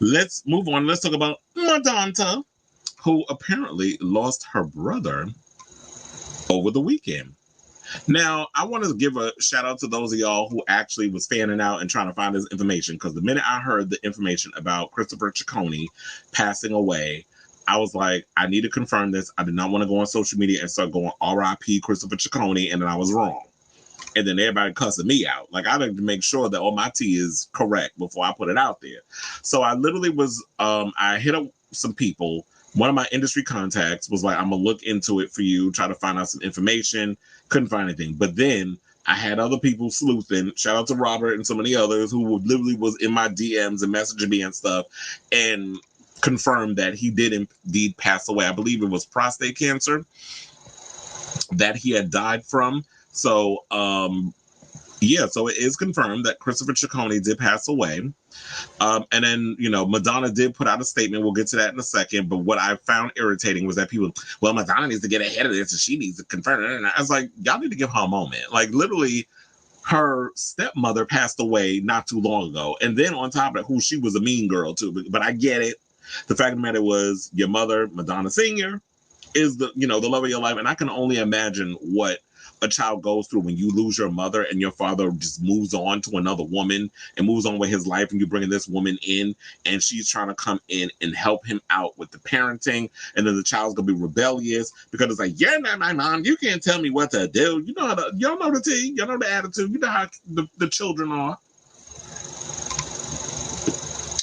Let's move on. Let's talk about Madonna, who apparently lost her brother over the weekend. Now, I want to give a shout out to those of y'all who actually was fanning out and trying to find this information, because the minute I heard the information about Christopher Ciccone passing away, I was like, I need to confirm this. I did not want to go on social media and start going RIP Christopher Ciccone, and then I was wrong. And then everybody cussing me out. Like, I like to make sure that all my tea is correct before I put it out there. So I literally was, I hit up some people. One of my industry contacts was like, I'm going to look into it for you, try to find out some information. Couldn't find anything. But then I had other people sleuthing. Shout out to Robert and so many others who literally was in my DMs and messaging me and stuff, and confirmed that he did indeed pass away. I believe it was prostate cancer that he had died from. So, yeah, so it is confirmed that Christopher Ciccone did pass away. And then, Madonna did put out a statement. We'll get to that in a second. But what I found irritating was that people, well, Madonna needs to get ahead of this and she needs to confirm it. And I was like, y'all need to give her a moment. Like, literally, her stepmother passed away not too long ago. And then on top of it, who she was a mean girl too. But I get it. The fact of the matter was your mother, Madonna Sr., is the love of your life. And I can only imagine what a child goes through when you lose your mother and your father just moves on to another woman and moves on with his life, and you're bringing this woman in and she's trying to come in and help him out with the parenting, and then the child's gonna be rebellious because it's like, you're not my mom, you can't tell me what to do. Y'all know the tea, y'all know the attitude, you know how the children are.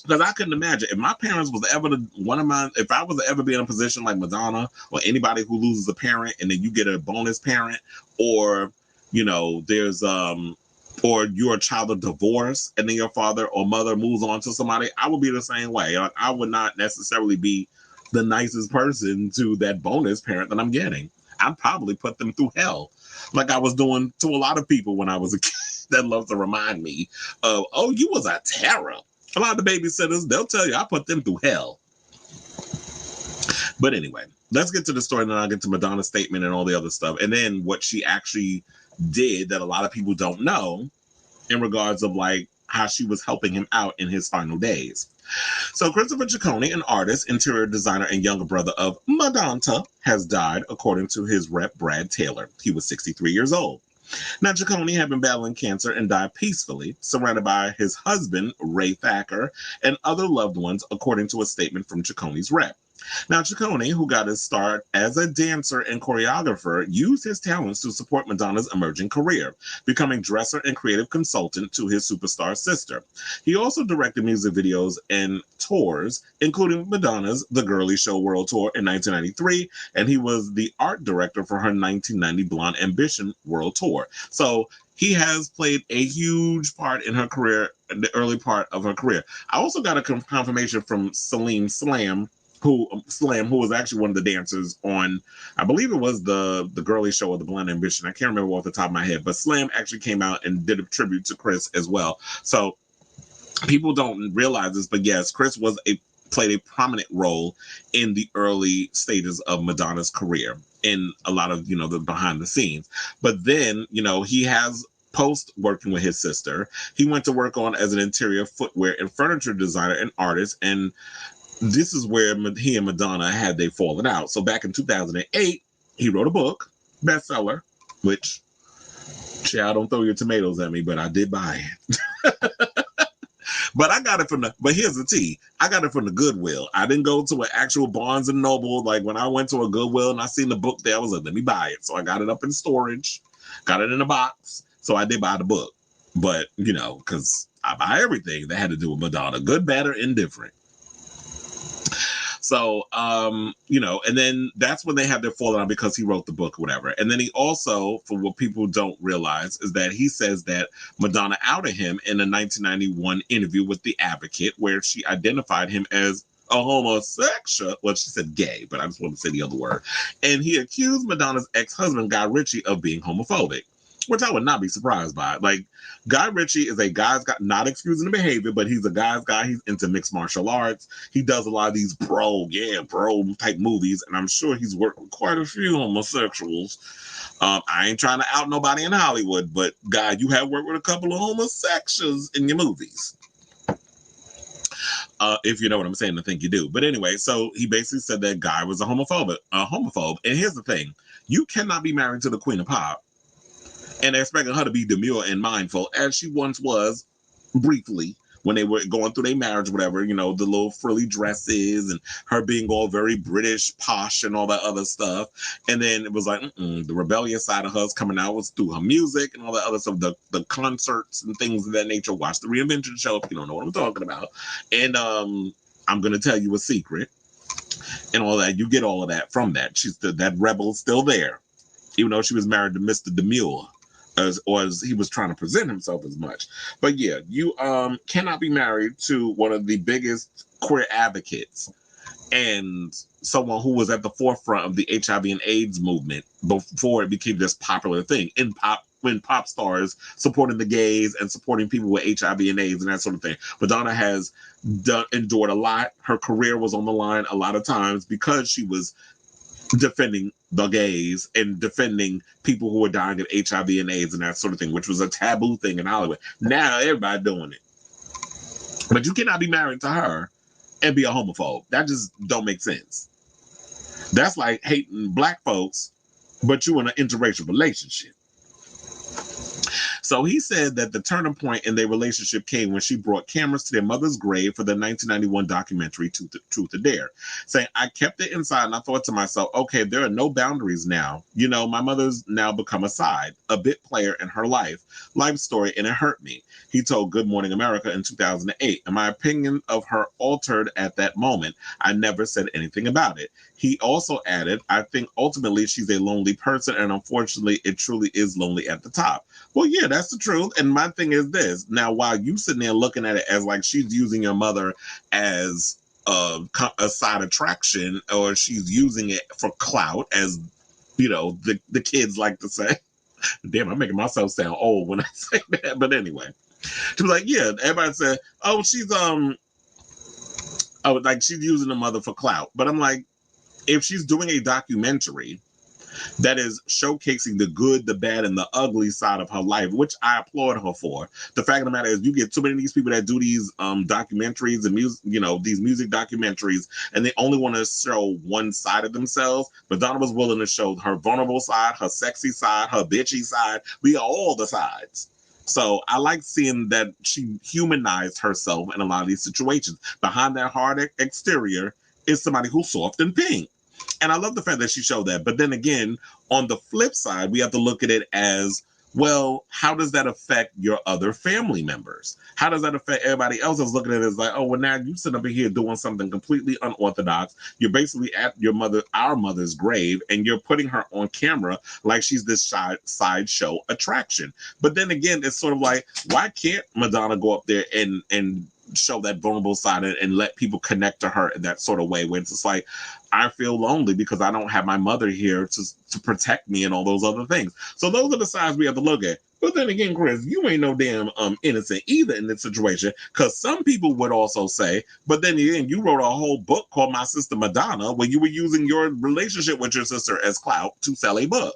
Because I couldn't imagine if my parents was ever if I was to ever be in a position like Madonna or anybody who loses a parent and then you get a bonus parent, or there's or you're a child of divorce and then your father or mother moves on to somebody, I would be the same way. Like, I would not necessarily be the nicest person to that bonus parent that I'm getting. I'd probably put them through hell, like I was doing to a lot of people when I was a kid that love to remind me of, oh, you was a terror. A lot of the babysitters, they'll tell you I put them through hell. But anyway, let's get to the story, and then I'll get to Madonna's statement and all the other stuff. And then what she actually did that a lot of people don't know in regards of like how she was helping him out in his final days. So Christopher Ciccone, an artist, interior designer, and younger brother of Madonna, has died, according to his rep, Brad Taylor. He was 63 years old. Now, Ciccone had been battling cancer and died peacefully, surrounded by his husband, Ray Thacker, and other loved ones, according to a statement from Ciccone's rep. Now, Ciccone, who got his start as a dancer and choreographer, used his talents to support Madonna's emerging career, becoming dresser and creative consultant to his superstar sister. He also directed music videos and tours, including Madonna's The Girly Show World Tour in 1993, and he was the art director for her 1990 Blonde Ambition World Tour. So he has played a huge part in her career, in the early part of her career. I also got a confirmation from Celine Slam, who was actually one of the dancers on, I believe it was the Girly Show or the Blonde Ambition. I can't remember off the top of my head, but Slam actually came out and did a tribute to Chris as well. So people don't realize this, but yes, Chris played a prominent role in the early stages of Madonna's career in a lot of, the behind the scenes. But then, he has post working with his sister, he went to work on as an interior footwear and furniture designer and artist, and this is where he and Madonna had they fallen out. So back in 2008, he wrote a book, bestseller, which, child, don't throw your tomatoes at me, but I did buy it. But I got it but here's the tea. I got it from the Goodwill. I didn't go to an actual Barnes and Noble. Like when I went to a Goodwill and I seen the book there, I was like, let me buy it. So I got it up in storage, got it in a box. So I did buy the book. But, because I buy everything that had to do with Madonna, good, bad, or indifferent. So, and then that's when they had their falling out because he wrote the book or whatever. And then he also, for what people don't realize, is that he says that Madonna outed him in a 1991 interview with The Advocate, where she identified him as a homosexual. Well, she said gay, but I just want to say the other word. And he accused Madonna's ex-husband, Guy Ritchie, of being homophobic, which I would not be surprised by. Like, Guy Ritchie is a guy's guy, not excusing the behavior, but he's a guy's guy. He's into mixed martial arts. He does a lot of these bro type movies, and I'm sure he's worked with quite a few homosexuals. I ain't trying to out nobody in Hollywood, but Guy, you have worked with a couple of homosexuals in your movies. If you know what I'm saying, I think you do. But anyway, so he basically said that guy was a homophobe. And here's the thing: you cannot be married to the Queen of Pop and expecting her to be demure and mindful as she once was briefly when they were going through their marriage, whatever, the little frilly dresses and her being all very British, posh, and all that other stuff. And then it was like, the rebellious side of hers coming out was through her music and all that other stuff, the concerts and things of that nature. Watch the Reinvention show if you don't know what I'm talking about. And I'm going to tell you a secret and all that. You get all of that from that. That rebel's still there, even though she was married to Mr. Demure. As he was trying to present himself as much. But yeah, you cannot be married to one of the biggest queer advocates and someone who was at the forefront of the HIV and AIDS movement before it became this popular thing when pop stars supporting the gays and supporting people with HIV and AIDS and that sort of thing. Madonna has endured a lot. Her career was on the line a lot of times because she was defending the gays and defending people who were dying of HIV and AIDS and that sort of thing, which was a taboo thing in Hollywood. Now everybody doing it. But you cannot be married to her and be a homophobe. That just don't make sense. That's like hating black folks, but you in an interracial relationship. So he said that the turning point in their relationship came when she brought cameras to their mother's grave for the 1991 documentary Truth or Dare, saying, I kept it inside and I thought to myself, okay, there are no boundaries now. My mother's now become a bit player in her life story, and it hurt me. He told Good Morning America in 2008, and my opinion of her altered at that moment. I never said anything about it. He also added, I think ultimately she's a lonely person, and unfortunately it truly is lonely at the top. Well, yeah, that's the truth. And my thing is this. Now, while you sitting there looking at it as like she's using your mother as a side attraction, or she's using it for clout, as, the kids like to say. Damn, I'm making myself sound old when I say that. But anyway, she was like, yeah, everybody said, oh, she's using the mother for clout. But I'm like, if she's doing a documentary that is showcasing the good, the bad, and the ugly side of her life, which I applaud her for. The fact of the matter is, you get too many of these people that do these documentaries and music, these music documentaries, and they only want to show one side of themselves. Madonna was willing to show her vulnerable side, her sexy side, her bitchy side. We got all the sides. So I like seeing that she humanized herself in a lot of these situations. Behind that hard exterior is somebody who's soft and pink. And I love the fact that she showed that. But then again, on the flip side, we have to look at it as, well, how does that affect your other family members? How does that affect everybody else that's looking at it as like, oh, well, now you sit up here doing something completely unorthodox. You're basically at our mother's grave, and you're putting her on camera like she's this sideshow attraction. But then again, it's sort of like, why can't Madonna go up there and show that vulnerable side and let people connect to her in that sort of way, when it's just like, I feel lonely because I don't have my mother here to protect me and all those other things. So those are the sides we have to look at. But then again, Chris, you ain't no damn innocent either in this situation, because some people would also say, but then again, you wrote a whole book called My Sister Madonna, where you were using your relationship with your sister as clout to sell a book,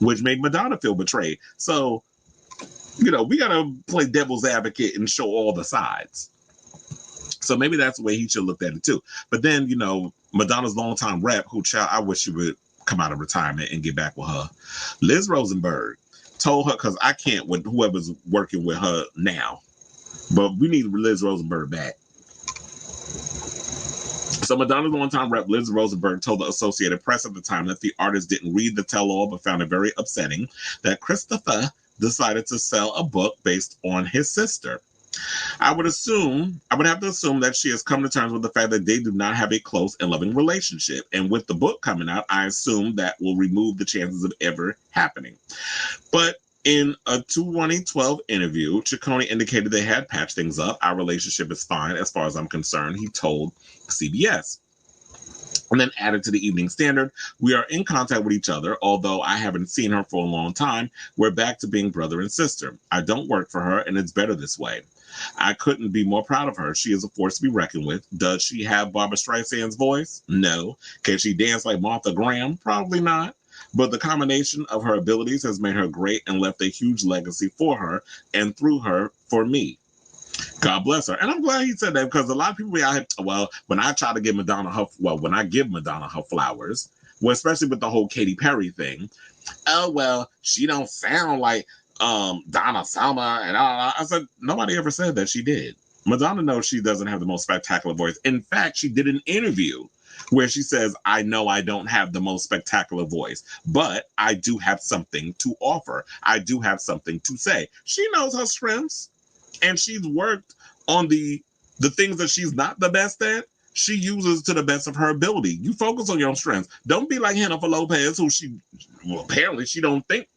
which made Madonna feel betrayed. So, we got to play devil's advocate and show all the sides. So maybe that's the way he should look at it too. But then, Madonna's longtime rep, I wish she would come out of retirement and get back with her. Liz Rosenberg told her, because I can't with whoever's working with her now, but we need Liz Rosenberg back. So Madonna's longtime rep, Liz Rosenberg, told the Associated Press at the time that the artist didn't read the tell-all, but found it very upsetting that Christopher decided to sell a book based on his sister. I would have to assume that she has come to terms with the fact that they do not have a close and loving relationship. And with the book coming out, I assume that will remove the chances of ever happening. But in a 2012 interview, Ciccone indicated they had patched things up. Our relationship is fine as far as I'm concerned, he told CBS. And then added to the Evening Standard, we are in contact with each other, although I haven't seen her for a long time. We're back to being brother and sister. I don't work for her, and it's better this way. I couldn't be more proud of her. She is a force to be reckoned with. Does she have Barbra Streisand's voice? No. Can she dance like Martha Graham? Probably not. But the combination of her abilities has made her great and left a huge legacy for her and through her for me. God bless her. And I'm glad he said that because a lot of people be out here, well, when I try to give Madonna her, well, when I give Madonna her flowers, well, especially with the whole Katy Perry thing, oh, well, she don't sound like Donna Summer and all. I said, nobody ever said that she did. Madonna knows she doesn't have the most spectacular voice. In fact, she did an interview where she says, I know I don't have the most spectacular voice, but I do have something to offer. I do have something to say. She knows her strengths, and she's worked on the things that she's not the best at. She uses to the best of her ability. You focus on your own strengths. Don't be like Jennifer Lopez, who apparently she don't think,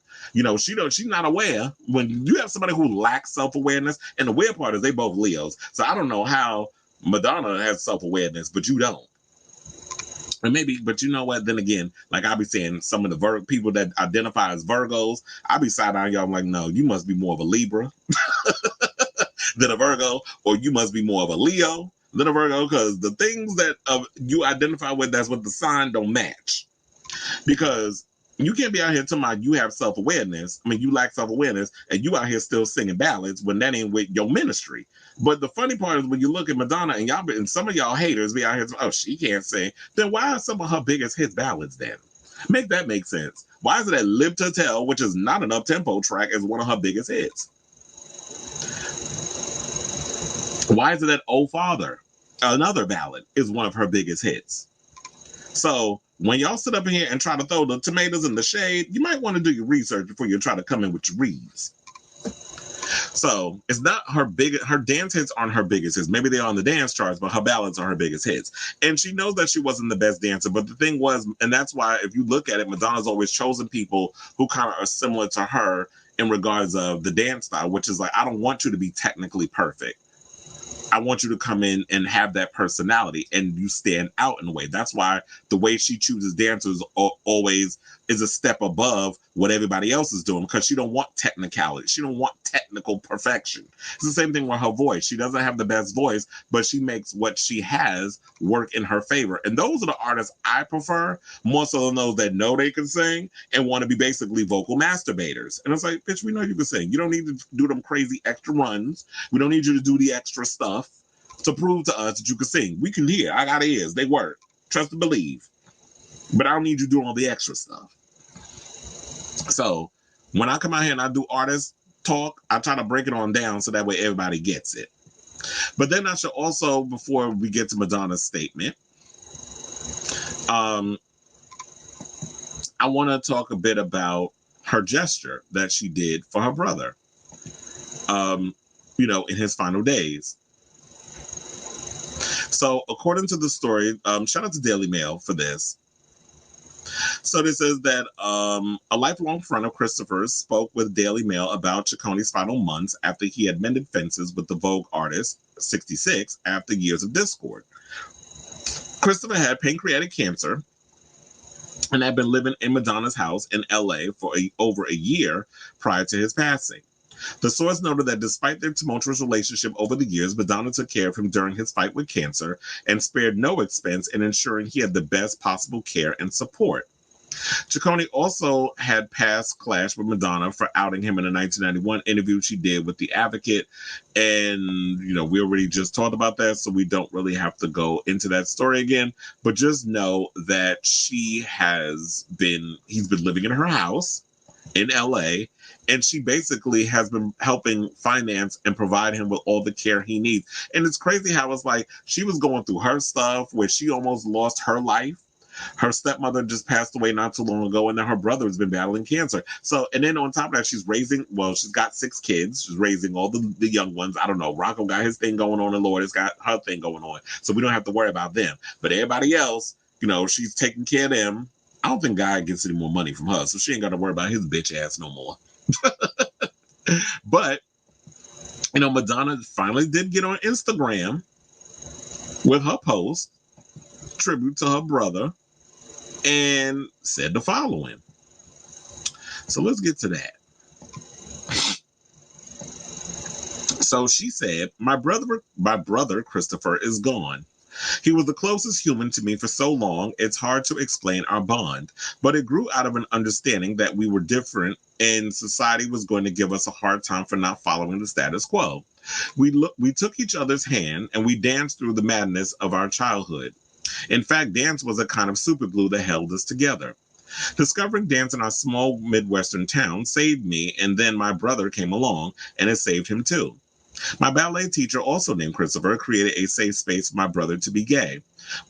she's not aware. When you have somebody who lacks self-awareness, and the weird part is they both Leos. So I don't know how Madonna has self-awareness, but you don't. And maybe, but you know what? Then again, like I be saying, some of the people that identify as Virgos, I be side eyeing y'all. I'm like, no, you must be more of a Libra than a Virgo, or you must be more of a Leo than a Virgo, because the things that you identify with, that's what the sign don't match. Because you can't be out here talking about you have self-awareness. I mean, you lack self-awareness, and you out here still singing ballads when that ain't with your ministry. But the funny part is when you look at Madonna, and some of y'all haters be out here, oh, she can't sing. Then why are some of her biggest hits ballads then? Make that make sense. Why is it that Live to Tell, which is not an up-tempo track, is one of her biggest hits? Why is it that Oh Father, another ballad, is one of her biggest hits? So when y'all sit up in here and try to throw the tomatoes in the shade, you might want to do your research before you try to come in with your reads. So it's not her dance hits aren't her biggest hits. Maybe they're on the dance charts, but her ballads are her biggest hits. And she knows that she wasn't the best dancer. But the thing was, and that's why if you look at it, Madonna's always chosen people who kind of are similar to her in regards of the dance style, which is like, I don't want you to be technically perfect. I want you to come in and have that personality, and you stand out in a way. That's why the way she chooses dancers always is a step above what everybody else is doing, because she don't want technicality. She don't want technical perfection. It's the same thing with her voice. She doesn't have the best voice, but she makes what she has work in her favor. And those are the artists I prefer, more so than those that know they can sing and want to be basically vocal masturbators. And it's like, bitch, we know you can sing. You don't need to do them crazy extra runs. We don't need you to do the extra stuff to prove to us that you can sing. We can hear. I got ears. They work. Trust and believe. But I don't need you doing all the extra stuff. So when I come out here and I do artist talk, I try to break it on down so that way everybody gets it. But then I should also, before we get to Madonna's statement, I want to talk a bit about her gesture that she did for her brother, in his final days. So according to the story, shout out to Daily Mail for this. So this says that a lifelong friend of Christopher's spoke with Daily Mail about Ciccone's final months after he had mended fences with the Vogue artist, 66, after years of discord. Christopher had pancreatic cancer and had been living in Madonna's house in LA for over a year prior to his passing. The source noted that despite their tumultuous relationship over the years, Madonna took care of him during his fight with cancer and spared no expense in ensuring he had the best possible care and support. Ciccone also had past clash with Madonna for outing him in a 1991 interview she did with The Advocate. And, we already just talked about that, so we don't really have to go into that story again. But just know that he's been living in her house in LA, and she basically has been helping finance and provide him with all the care he needs. And it's crazy how it's like she was going through her stuff where she almost lost her life. Her stepmother just passed away not too long ago, and then her brother has been battling cancer. So, and then on top of that, she's got 6 kids. She's raising all the young ones. I don't know. Rocco got his thing going on, and Lourdes got her thing going on. So we don't have to worry about them. But everybody else, she's taking care of them. I don't think God gets any more money from her, so she ain't got to worry about his bitch ass no more. But, Madonna finally did get on Instagram with her post, tribute to her brother, and said the following. So let's get to that. So she said, my brother Christopher is gone. He was the closest human to me for so long, it's hard to explain our bond. But it grew out of an understanding that we were different and society was going to give us a hard time for not following the status quo. We took each other's hand and we danced through the madness of our childhood. In fact, dance was a kind of superglue that held us together. Discovering dance in our small Midwestern town saved me, and then my brother came along, and it saved him too. My ballet teacher, also named Christopher, created a safe space for my brother to be gay,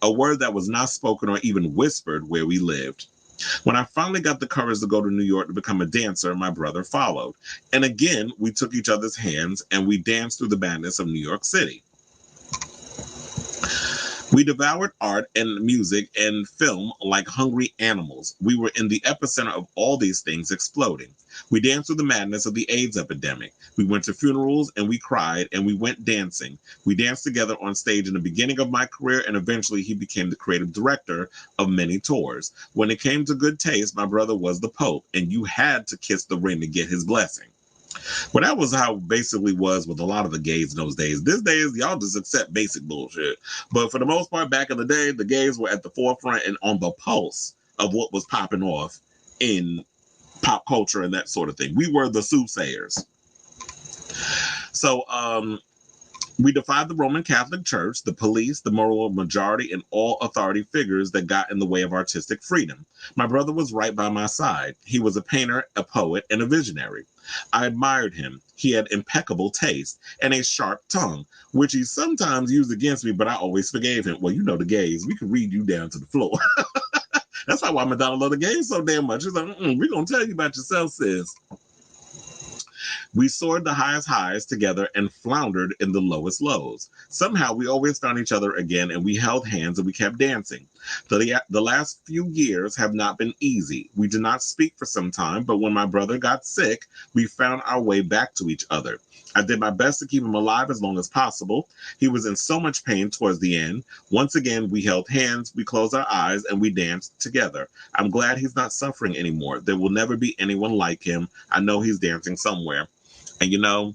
a word that was not spoken or even whispered where we lived. When I finally got the courage to go to New York to become a dancer, my brother followed. And again, we took each other's hands and we danced through the madness of New York City. We devoured art and music and film like hungry animals. We were in the epicenter of all these things exploding. We danced through the madness of the AIDS epidemic. We went to funerals and we cried and we went dancing. We danced together on stage in the beginning of my career, and eventually he became the creative director of many tours. When it came to good taste, my brother was the Pope, and you had to kiss the ring to get his blessing. Well, that was how it basically was with a lot of the gays in those days. These days, y'all just accept basic bullshit. But for the most part, back in the day, the gays were at the forefront and on the pulse of what was popping off in pop culture and that sort of thing. We were the soothsayers. So, we defied the Roman Catholic Church, the police, the moral majority, and all authority figures that got in the way of artistic freedom. My brother was right by my side. He was a painter, a poet, and a visionary. I admired him. He had impeccable taste and a sharp tongue, which he sometimes used against me, but I always forgave him. Well, you know the gays. We can read you down to the floor. That's why Madonna loved the gays so damn much. She's like, we're going to tell you about yourself, sis. We soared the highest highs together and floundered in the lowest lows. Somehow we always found each other again, and we held hands and we kept dancing. The last few years have not been easy. We did not speak for some time, but when my brother got sick, we found our way back to each other. I did my best to keep him alive as long as possible. He was in so much pain towards the end. Once again, we held hands, we closed our eyes, and we danced together. I'm glad he's not suffering anymore. There will never be anyone like him. I know he's dancing somewhere. And you know,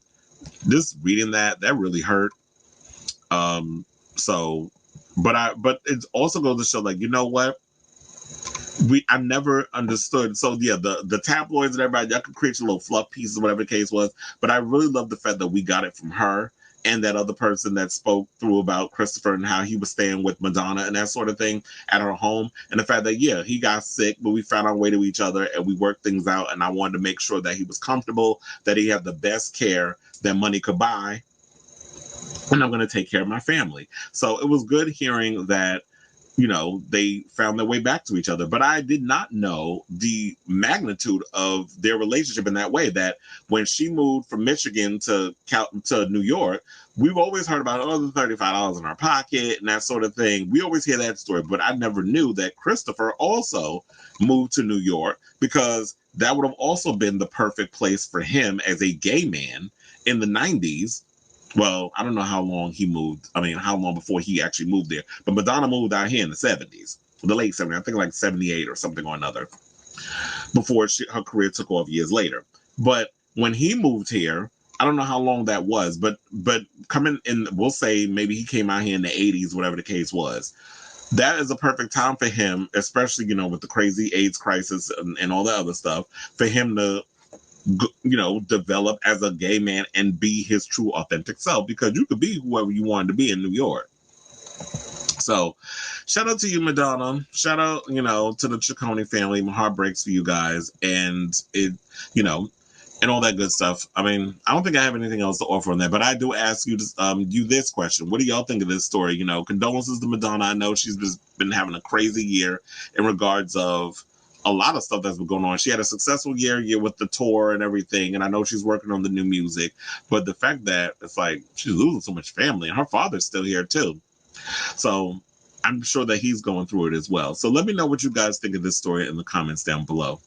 just reading that really hurt. But it also goes to show, like, you know what? I never understood. So yeah, the tabloids and everybody, y'all could create your little fluff pieces, whatever the case was. But I really love the fact that we got it from her and that other person that spoke through about Christopher and how he was staying with Madonna and that sort of thing at her home. And the fact that, yeah, he got sick, but we found our way to each other and we worked things out. And I wanted to make sure that he was comfortable, that he had the best care that money could buy. And I'm going to take care of my family. So it was good hearing that, you know, they found their way back to each other. But I did not know the magnitude of their relationship in that way, that when she moved from Michigan to New York, we've always heard about, the $35 in our pocket and that sort of thing. We always hear that story, but I never knew that Christopher also moved to New York, because that would have also been the perfect place for him as a gay man in the 90s. Well, I don't know how long he moved. I mean, how long before he actually moved there. But Madonna moved out here in the 70s, the late 70s, I think like 78 or something or another, before her career took off years later. But when he moved here, I don't know how long that was, but coming in, we'll say maybe he came out here in the 80s, whatever the case was. That is a perfect time for him, especially, you know, with the crazy AIDS crisis and all that other stuff, for him to, you know, develop as a gay man and be his true authentic self, because you could be whoever you wanted to be in New York. So shout out to you, Madonna. Shout out, you know, to the Ciccone family. My heart breaks for you guys, and it, you know, and all that good stuff. I mean, I don't think I have anything else to offer on that, but I do ask you this question. What do y'all think of this story? You know, condolences to Madonna. I know she's just been having a crazy year in regards of a lot of stuff that's been going on. She had a successful year with the tour and everything, and I know she's working on the new music, but the fact that it's like she's losing so much family, and her father's still here too. So I'm sure that he's going through it as well. So let me know what you guys think of this story in the comments down below.